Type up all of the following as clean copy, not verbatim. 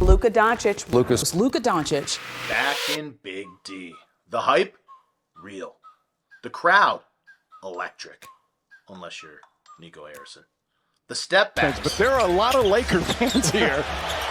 Luka Doncic. Luka Doncic. Back in Big D. The hype? Real. The crowd? Electric. Unless you're Nico Harrison. The step back. But there are a lot of Laker fans here,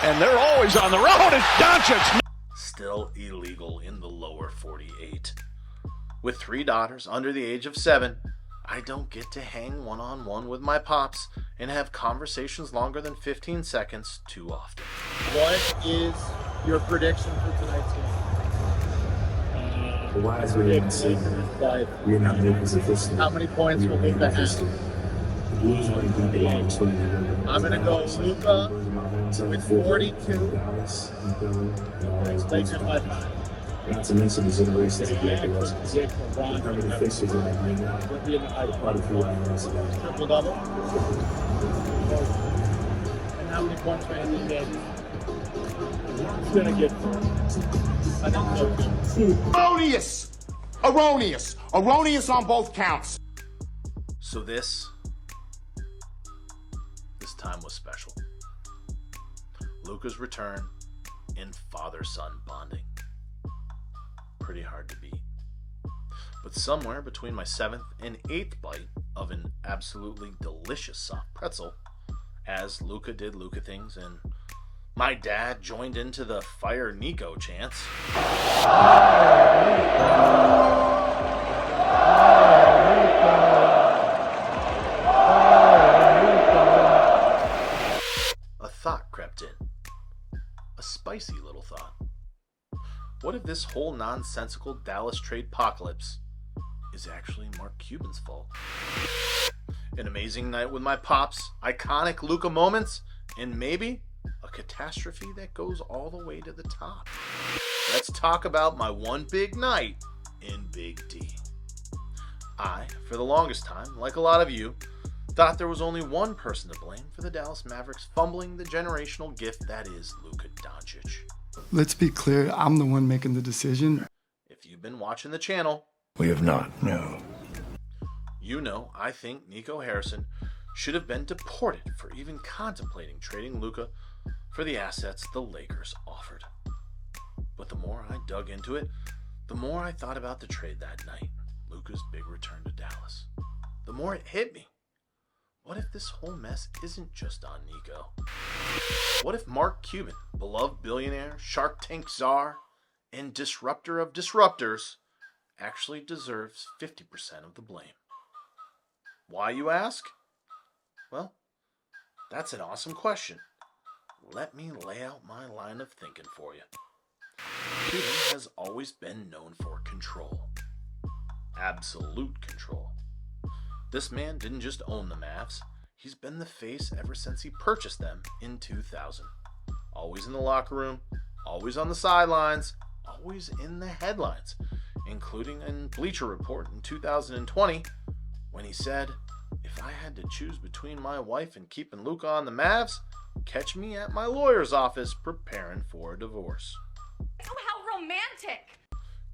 and they're always on the road. It's Doncic. Still illegal in the lower 48. With 3 daughters under the age of 7, I don't get to hang one-on-one with my pops and have conversations longer than 15 seconds too often. What is your prediction for tonight's game? Why is we in the we're not Lakers officially. How many points will Luka have? I'm going to go Luka with 42. Lakers by 5. Not to mention the generations of Lakers. How many fixtures in that game? Quite a few hours ago. Triple double. And how many points for Anthony Davis? It's going to get I think so. Erroneous on both counts. So this time was special. Luka's return in father-son bonding. Pretty hard to beat. But somewhere between my 7th and 8th bite of an absolutely delicious soft pretzel, as Luka did Luka things and my dad joined into the Fire Nico chants, a thought crept in. A spicy little thought. What if this whole nonsensical Dallas tradepocalypse is actually Mark Cuban's fault? An amazing night with my pops, iconic Luka moments, and maybe a catastrophe that goes all the way to the top. Let's talk about my one big night in Big D. I, for the longest time, like a lot of you, thought there was only one person to blame for the Dallas Mavericks fumbling the generational gift that is Luka Doncic. Let's be clear, I'm the one making the decision. If you've been watching the channel, We have not, no. you know I think Nico Harrison should have been deported for even contemplating trading Luka for the assets the Lakers offered. But the more I dug into it, the more I thought about the trade that night, Luka's big return to Dallas. The more it hit me. What if this whole mess isn't just on Nico? What if Mark Cuban, beloved billionaire, Shark Tank czar, and disruptor of disruptors, actually deserves 50% of the blame? Why, you ask? Well, that's an awesome question. Let me lay out my line of thinking for you. Cuban has always been known for control. Absolute control. This man didn't just own the Mavs, he's been the face ever since he purchased them in 2000. Always in the locker room, always on the sidelines, always in the headlines, including in Bleacher Report in 2020 when he said, "If I had to choose between my wife and keeping Luka on the Mavs, catch me at my lawyer's office preparing for a divorce." Oh, how romantic!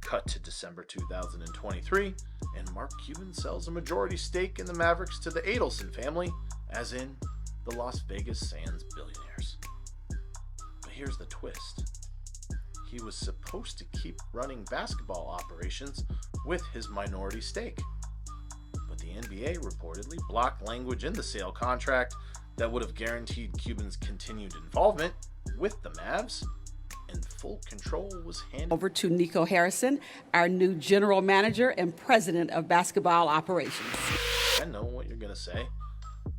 Cut to December 2023, and Mark Cuban sells a majority stake in the Mavericks to the Adelson family, as in the Las Vegas Sands billionaires. But here's the twist. He was supposed to keep running basketball operations with his minority stake. But the NBA reportedly blocked language in the sale contract that would have guaranteed Cuban's continued involvement with the Mavs, and full control was handed Over to Nico Harrison, our new general manager and president of basketball operations. I know what you're going to say.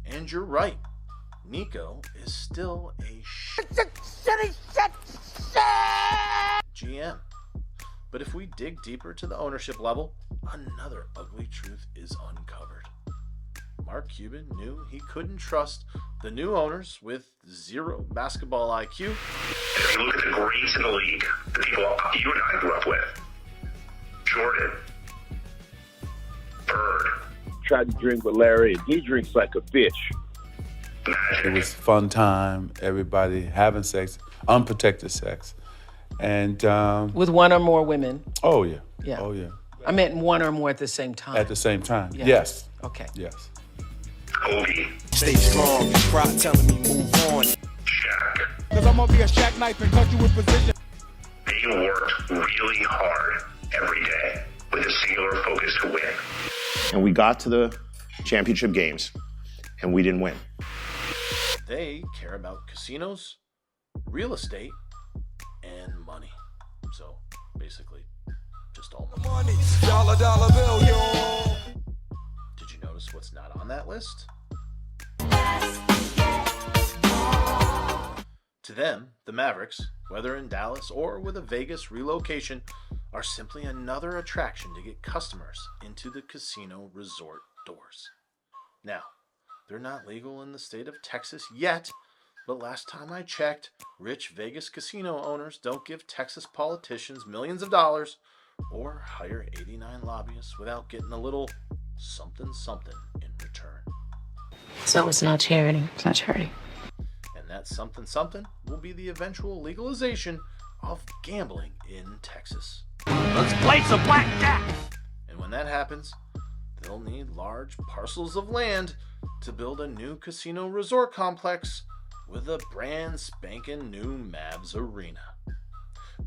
And you're right. Nico is still a GM. But if we dig deeper to the ownership level, another ugly truth is uncovered. Mark Cuban knew he couldn't trust the new owners with zero basketball IQ. If you look at the greats in the league, the people you and I grew up with, Jordan, Bird. Tried to drink with Larry, and he drinks like a fish. Magic. It was fun time, everybody having sex, unprotected sex. And, with one or more women. oh yeah. Yeah. Oh yeah. I meant one or more at the same time. At the same time, Yeah. yes. Okay. Yes. Kobe. Stay strong, pride telling me move on. Shaq. Cause I'm gonna be a Shaq knife and cut you with precision. They worked really hard every day with a singular focus to win. And we got to the championship games, and we didn't win. They care about casinos, real estate, and money. So basically, just all money. Dollar bill, yo. Did you notice what's not on that list? To them, the Mavericks, whether in Dallas or with a Vegas relocation, are simply another attraction to get customers into the casino resort doors. Now, they're not legal in the state of Texas yet, but last time I checked, rich Vegas casino owners don't give Texas politicians millions of dollars or hire 89 lobbyists without getting a little something something in return. So it's not charity. It's not charity. And that something something will be the eventual legalization of gambling in Texas. Let's play some blackjack. And when that happens, they'll need large parcels of land to build a new casino resort complex with a brand spanking new Mavs arena.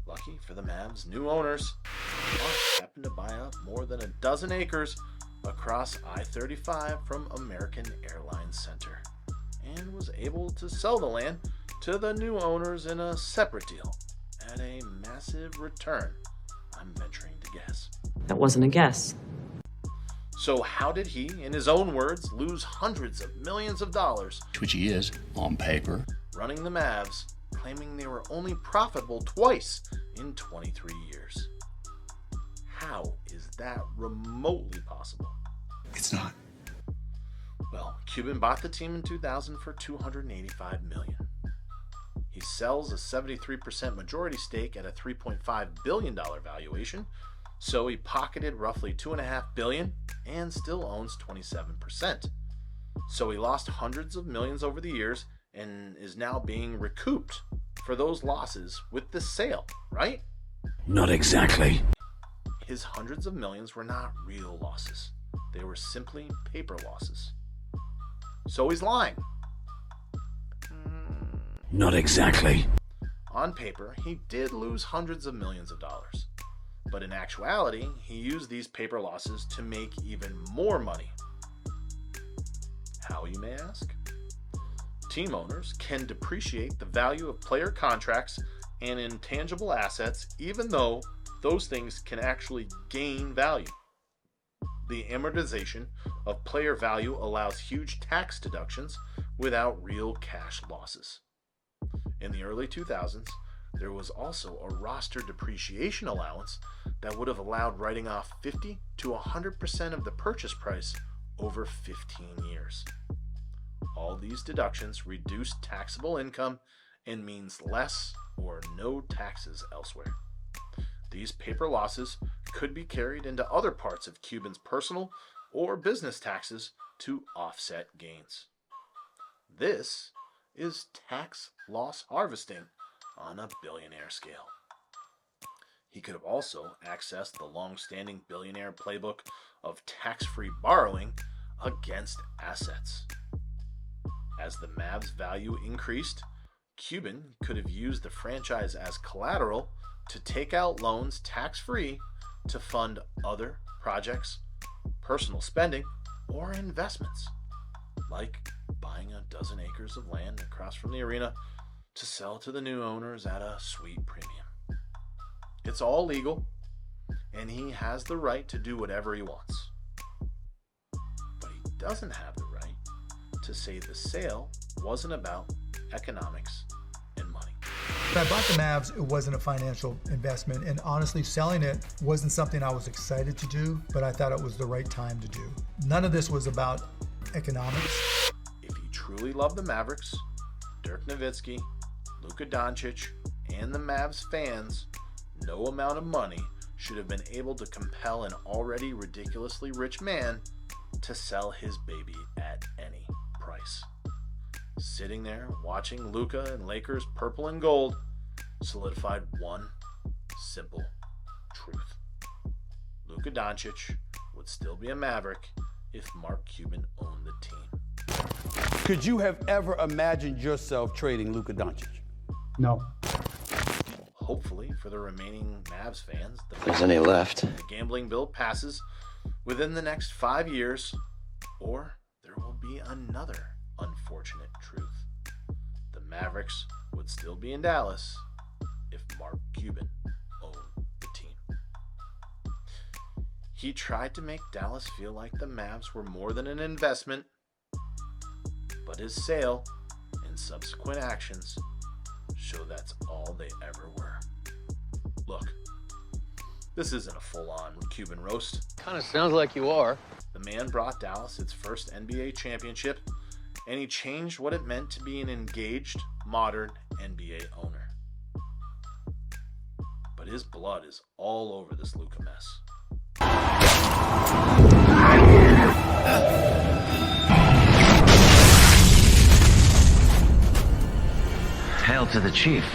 Lucky for the Mavs' new owners, Mark happened to buy up more than a dozen acres across I-35 from American Airlines Center and was able to sell the land to the new owners in a separate deal at a massive return, I'm venturing to guess. That wasn't a guess. So how did he, in his own words, lose hundreds of millions of dollars, which he is on paper, running the Mavs, claiming they were only profitable twice in 23 years? How is that remotely possible? It's not. Well, Cuban bought the team in 2000 for $285 million. He sells a 73% majority stake at a $3.5 billion valuation, so he pocketed roughly $2.5 billion and still owns 27%. So he lost hundreds of millions over the years and is now being recouped for those losses with the sale, right? Not exactly. His hundreds of millions were not real losses. They were simply paper losses. So he's lying. Not exactly. On paper, he did lose hundreds of millions of dollars. But in actuality, he used these paper losses to make even more money. How, you may ask? Team owners can depreciate the value of player contracts and intangible assets even though those things can actually gain value. The amortization of player value allows huge tax deductions without real cash losses. In the early 2000s, there was also a roster depreciation allowance that would have allowed writing off 50 to 100% of the purchase price over 15 years. All these deductions reduce taxable income and means less or no taxes elsewhere. These paper losses could be carried into other parts of Cuban's personal or business taxes to offset gains. This is tax loss harvesting on a billionaire scale. He could have also accessed the long-standing billionaire playbook of tax-free borrowing against assets. As the Mavs' value increased, Cuban could have used the franchise as collateral to take out loans tax-free to fund other projects, personal spending, or investments, like buying a dozen acres of land across from the arena to sell to the new owners at a sweet premium. It's all legal, and he has the right to do whatever he wants. But he doesn't have the right to say the sale wasn't about economics and money. When I bought the Mavs, it wasn't a financial investment, and honestly, selling it wasn't something I was excited to do, but I thought it was the right time to do. None of this was about economics. If he truly loved the Mavericks, Dirk Nowitzki, Luka Doncic, and the Mavs fans, no amount of money should have been able to compel an already ridiculously rich man to sell his baby at any price. Sitting there watching Luka and Lakers purple and gold solidified one simple truth. Luka Doncic would still be a Maverick if Mark Cuban owned the team. Could you have ever imagined yourself trading Luka Doncic? No. Hopefully for the remaining Mavs fans, If there's any left. the gambling bill passes within the next 5 years, or there will be another unfortunate truth. The Mavericks would still be in Dallas if Mark Cuban owned the team. He tried to make Dallas feel like the Mavs were more than an investment, but his sale and subsequent actions show that's all they ever were. Look, this isn't a full-on Cuban roast. Kind of sounds like you are. The man brought Dallas its first NBA championship, and he changed what it meant to be an engaged, modern NBA owner. But his blood is all over this Luka mess. Hail to the chief.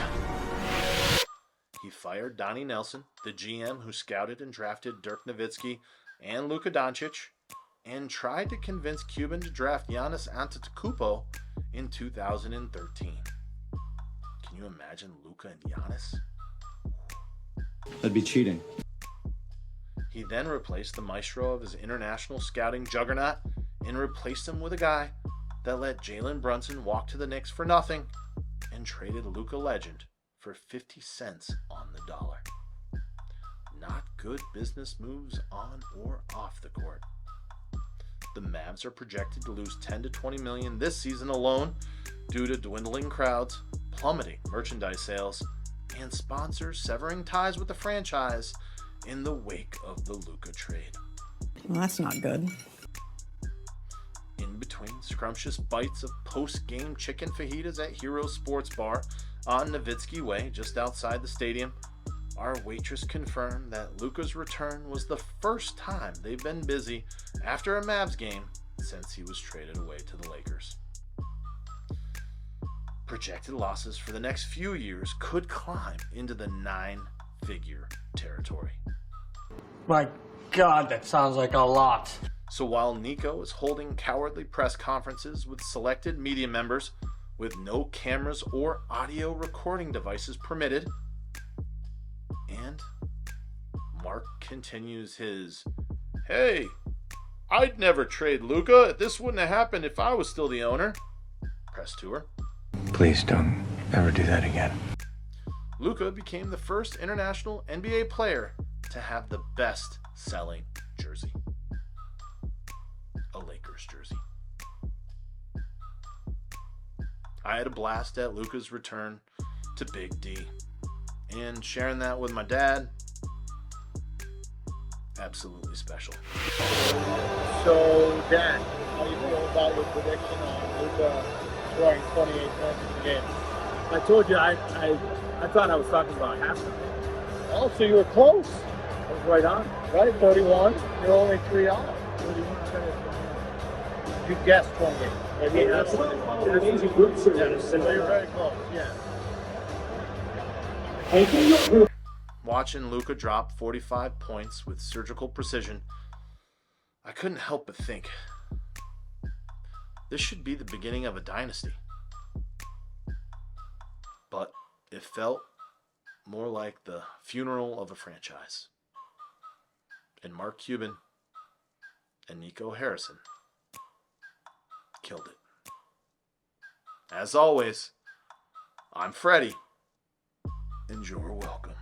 He fired Donnie Nelson, the GM who scouted and drafted Dirk Nowitzki and Luka Doncic, and tried to convince Cuban to draft Giannis Antetokounmpo in 2013. Can you imagine Luka and Giannis? That'd be cheating. He then replaced the maestro of his international scouting juggernaut and replaced him with a guy that let Jalen Brunson walk to the Knicks for nothing and traded Luka legend for 50 cents on the dollar. Not good business moves on or off the court. The Mavs are projected to lose 10 to 20 million this season alone due to dwindling crowds, plummeting merchandise sales, and sponsors severing ties with the franchise in the wake of the Luka trade. Well, that's not good. In between scrumptious bites of post-game chicken fajitas at Heroes Sports Bar on Nowitzki Way, just outside the stadium, our waitress confirmed that Luka's return was the first time they've been busy after a Mavs game since he was traded away to the Lakers. Projected losses for the next few years could climb into the 9-figure territory. My God, that sounds like a lot. So while Nico is holding cowardly press conferences with selected media members with no cameras or audio recording devices permitted, and Mark continues his, "Hey, I'd never trade Luka. This wouldn't have happened if I was still the owner" press tour, Please don't ever do that again. Luka became the first international NBA player to have the best-selling jersey. A Lakers jersey. I had a blast at Luka's return to Big D, and sharing that with my dad, absolutely special. So, Dad, how do you feel about your prediction on Luka scoring 28 points in the game? I told you I thought I was talking about halftime. Oh, so you were close. I was right on. Right, 31. You're only 3 off. 31. You guessed 28. Maybe that's an easy group for them. So you're very close. Yeah. Watching Luka drop 45 points with surgical precision, I couldn't help but think, this should be the beginning of a dynasty. But it felt more like the funeral of a franchise. And Mark Cuban and Nico Harrison killed it. As always, I'm Freddy, and you're welcome.